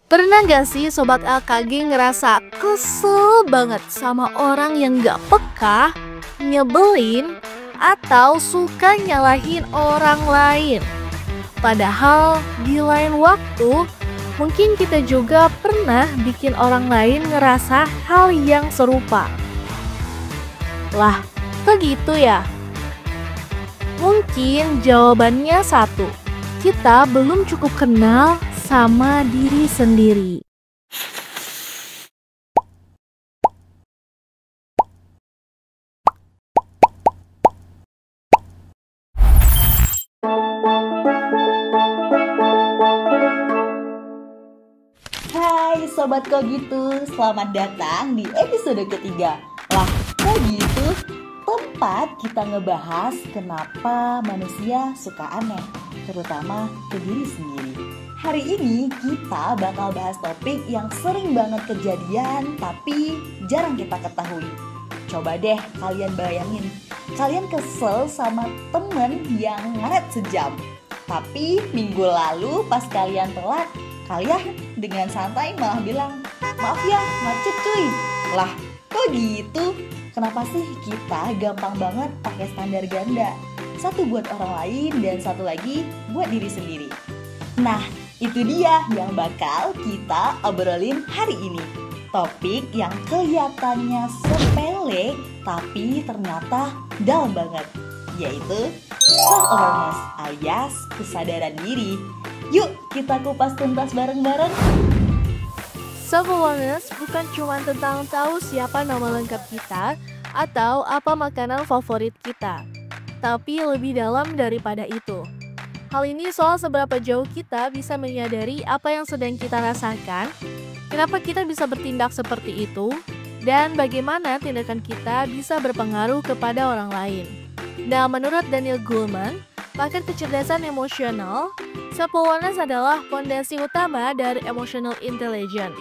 Pernah gak sih Sobat LKG ngerasa kesel banget sama orang yang gak peka, nyebelin, atau suka nyalahin orang lain? Padahal di lain waktu, mungkin kita juga pernah bikin orang lain ngerasa hal yang serupa. Lah, kok gitu ya? Mungkin jawabannya satu, kita belum cukup kenal sama diri sendiri. Hai Sobat Kok Gitu, selamat datang di episode ketiga. Lah, kok gitu? Tempat kita ngebahas kenapa manusia suka aneh, terutama ke diri sendiri. Hari ini kita bakal bahas topik yang sering banget kejadian tapi jarang kita ketahui. Coba deh kalian bayangin, kalian kesel sama temen yang ngaret sejam. Tapi minggu lalu pas kalian telat, kalian dengan santai malah bilang, "Maaf ya, macet cuy." Lah, kok gitu? Kenapa sih kita gampang banget pakai standar ganda? Satu buat orang lain dan satu lagi buat diri sendiri. Nah, itu dia yang bakal kita obrolin hari ini. Topik yang kelihatannya sepele tapi ternyata dalam banget, yaitu self-awareness alias kesadaran diri. Yuk kita kupas tuntas bareng-bareng. Self-awareness bukan cuma tentang tahu siapa nama lengkap kita atau apa makanan favorit kita, tapi lebih dalam daripada itu. Hal ini soal seberapa jauh kita bisa menyadari apa yang sedang kita rasakan, kenapa kita bisa bertindak seperti itu, dan bagaimana tindakan kita bisa berpengaruh kepada orang lain. Nah, menurut Daniel Goleman, pakar kecerdasan emosional, self-awareness adalah fondasi utama dari emotional intelligence.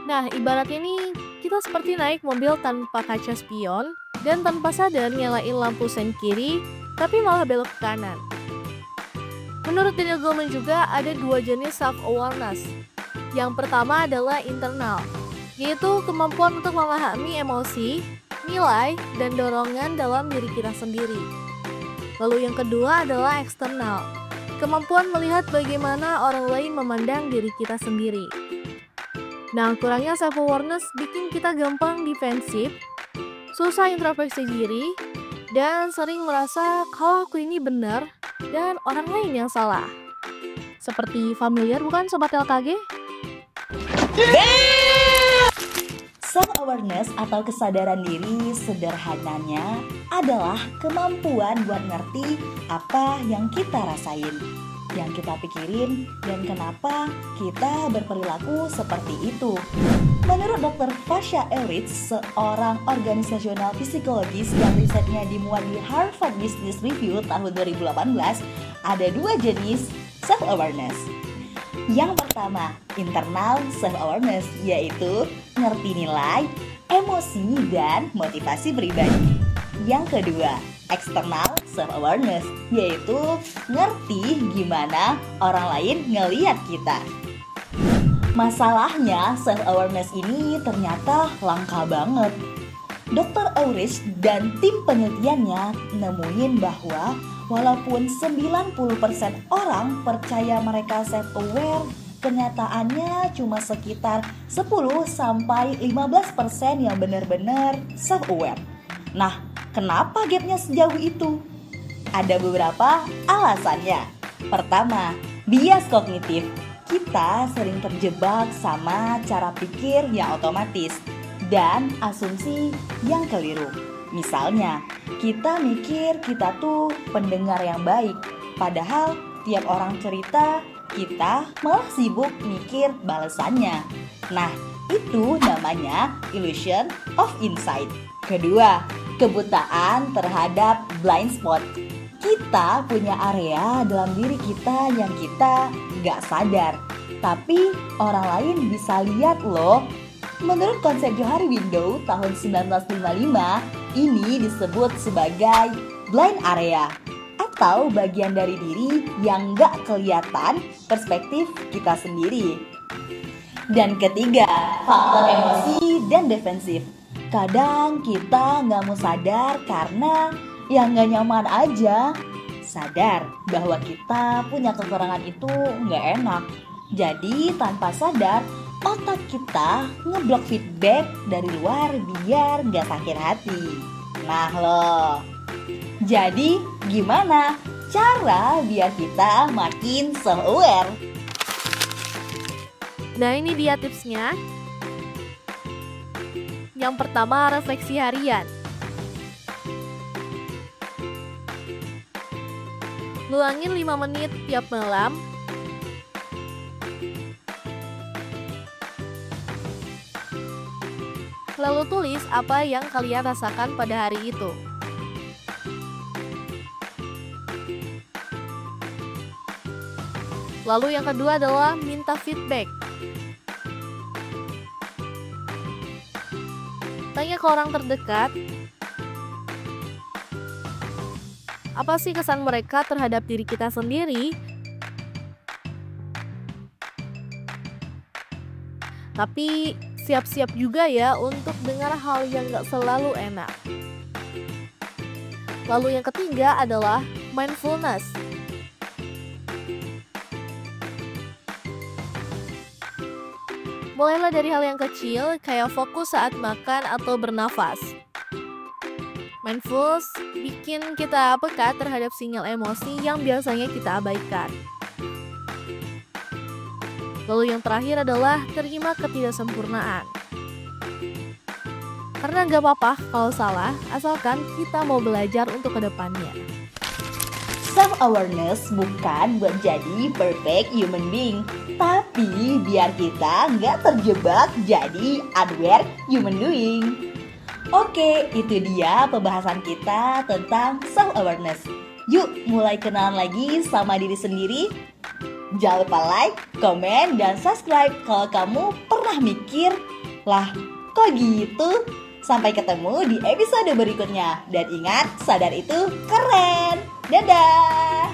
Nah, ibarat ini kita seperti naik mobil tanpa kaca spion dan tanpa sadar nyalain lampu sen kiri, tapi malah belok ke kanan. Menurut Daniel Goleman juga ada dua jenis self-awareness. Yang pertama adalah internal, yaitu kemampuan untuk memahami emosi, nilai, dan dorongan dalam diri kita sendiri. Lalu yang kedua adalah eksternal, kemampuan melihat bagaimana orang lain memandang diri kita sendiri. Nah, kurangnya self-awareness bikin kita gampang defensif, susah introspeksi diri, dan sering merasa kalau aku ini benar dan orang lain yang salah. Seperti familiar bukan Sobat LKG? Self-awareness atau kesadaran diri sederhananya adalah kemampuan buat ngerti apa yang kita rasain, yang kita pikirin, dan kenapa kita berperilaku seperti itu. Menurut Dr. Fasha Elrich, seorang organisasional psikologis yang risetnya dimuat di Harvard Business Review tahun 2018, ada dua jenis self-awareness. Yang pertama, internal self-awareness, yaitu ngerti nilai, emosi, dan motivasi pribadi. Yang kedua, external self-awareness, yaitu ngerti gimana orang lain ngelihat kita. Masalahnya, self-awareness ini ternyata langka banget. Dr. Elrich dan tim penelitiannya nemuin bahwa walaupun 90% orang percaya mereka self-aware, kenyataannya cuma sekitar 10-15% yang benar-benar self-aware. Nah, kenapa gapnya sejauh itu? Ada beberapa alasannya. Pertama, bias kognitif. Kita sering terjebak sama cara pikir yang otomatis dan asumsi yang keliru. Misalnya, kita mikir kita tuh pendengar yang baik, padahal tiap orang cerita, kita malah sibuk mikir balasannya. Nah, itu namanya illusion of insight. Kedua, kebutaan terhadap blind spot. Kita punya area dalam diri kita yang kita gak sadar, tapi orang lain bisa lihat loh. Menurut konsep Johari Window tahun 1955, ini disebut sebagai blind area atau bagian dari diri yang gak kelihatan perspektif kita sendiri. Dan ketiga, faktor emosi dan defensif. Kadang kita nggak mau sadar karena yang nggak nyaman aja. Sadar bahwa kita punya kekurangan itu nggak enak. Jadi tanpa sadar, otak kita ngeblok feedback dari luar biar nggak sakit hati. Nah loh, jadi gimana cara biar kita makin self-aware? Nah, ini dia tipsnya. Yang pertama, refleksi harian. Luangin 5 menit tiap malam. Lalu tulis apa yang kalian rasakan pada hari itu. Lalu yang kedua adalah minta feedback. Tanya ke orang terdekat, apa sih kesan mereka terhadap diri kita sendiri? Tapi siap-siap juga ya untuk dengar hal yang gak selalu enak. Lalu yang ketiga adalah mindfulness. Mulailah dari hal yang kecil, kayak fokus saat makan atau bernafas. Mindfulness bikin kita peka terhadap sinyal emosi yang biasanya kita abaikan. Lalu yang terakhir adalah terima ketidaksempurnaan. Karena gak apa-apa kalau salah, asalkan kita mau belajar untuk kedepannya. Self-awareness bukan buat jadi perfect human being, tapi biar kita nggak terjebak jadi unaware human doing. Oke, itu dia pembahasan kita tentang self-awareness. Yuk mulai kenalan lagi sama diri sendiri. Jangan lupa like, komen, dan subscribe kalau kamu pernah mikir, lah kok gitu? Sampai ketemu di episode berikutnya. Dan ingat, sadar itu keren. Dadah!